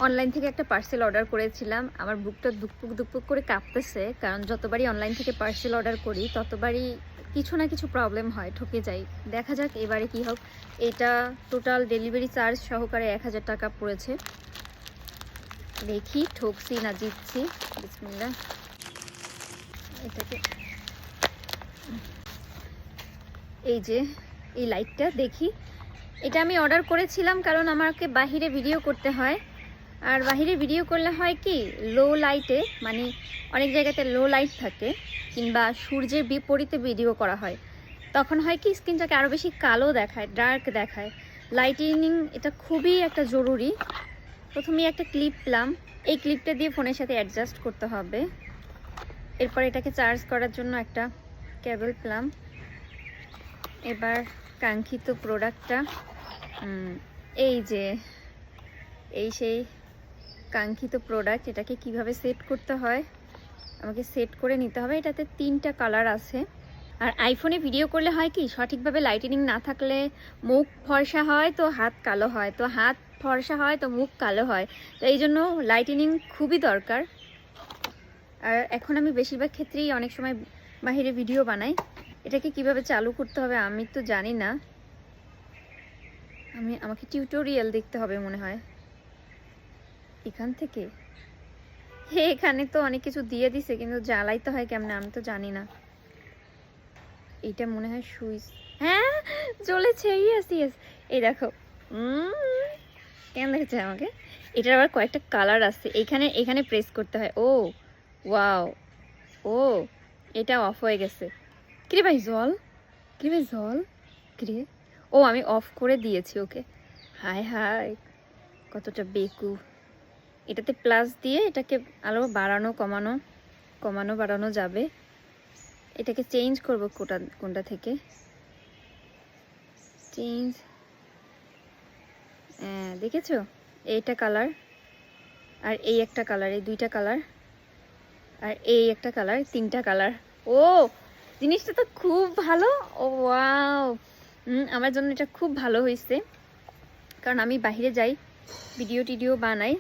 Online থেকে একটা parcel order করেছিলাম। আমার বুকটা দুকপুক দুকপুক করে কাঁপতেছে, কারণ যতবারই অনলাইন থেকে পার্সেল অর্ডার করি ততবারই কিছু না কিছু প্রবলেম হয়, ঠকে যাই। দেখা যাক এবারে কি হোক। এটা টোটাল ডেলিভারি চার্জ সহকারে 1000 টাকা পড়েছে। দেখি ঠকছি না জিতছি। বিসমিল্লাহ। এটাকে এই যে এই লাইটটা দেখি, এটা আমি অর্ডার করেছিলাম কারণ আমাকে বাহিরে ভিডিও করতে হয়। আর বাহিরে ভিডিও করলে হয় কি, লো লাইটে, মানে অনেক জায়গাতে লো লাইট থাকে কিংবা সূর্যের বিপরীতে ভিডিও করা হয়, তখন হয় কি স্ক্রিনটাকে আরও বেশি কালো দেখায়, ডার্ক দেখায়। লাইটিনিং এটা খুবই একটা জরুরি। প্রথমেই একটা ক্লিপ পেলাম, এই ক্লিপটা দিয়ে ফোনের সাথে অ্যাডজাস্ট করতে হবে। এরপর এটাকে চার্জ করার জন্য একটা কেবল পেলাম। এবার কাঙ্ক্ষিত প্রোডাক্টটা, এই যে এই সেই কাঙ্ক্ষিত প্রোডাক্ট। এটাকে কিভাবে সেট করতে হয় আমাকে সেট করে নিতে হবে। এটাতে 3টা কালার আছে। আর আইফোনে ভিডিও করলে হয় কি, সঠিকভাবে লাইটিনিং না থাকলে মুখ ফর্সা হয় তো হাত কালো হয়, তো হাত ফর্সা হয় তো মুখ কালো হয়। তো এই জন্য লাইটিনিং খুবই দরকার। আর এখন আমি বেশিরভাগ ক্ষেত্রেই অনেক সময় বাহিরে ভিডিও বানাই। এটাকে কিভাবে চালু করতে হবে আমি তো জানি না, আমাকে টিউটোরিয়াল দেখতে হবে মনে হয়। এখান থেকে এখানে তো অনেক কিছু দিয়ে দিছে, কিন্তু জ্বালাইতে হয় কেমনে আমি তো জানি না। এটা মনে হয় সুইচ। হ্যাঁ চলেছে, ইয়েস ইয়েস। এই দেখো, কেমন দেখেছে আমাকে। এটার আবার কয়েকটা কালার আছে। এখানে প্রেস করতে হয়। ও ওয়াও, ও এটা অফ হয়ে গেছে। কিরে ভাই জল, কিরে ভাই জল, কিরে। ও আমি অফ করে দিয়েছি ওকে। হায় হায় কতটা বেকু। এটাতে প্লাস দিয়ে এটাকে আরও বাড়ানো কমানো বাড়ানো যাবে। এটাকে চেঞ্জ করব কোনটা থেকে চেঞ্জ। হ্যাঁ দেখেছো, এইটা কালার আর এই একটা কালার, এই 2টা কালার আর এই একটা কালার, 3টা কালার। ও জিনিসটা তো খুব ভালো। ও ওয়াও, আমার জন্য এটা খুব ভালো হয়েছে, কারণ আমি বাইরে যাই, ভিডিও টিডিও বানাই,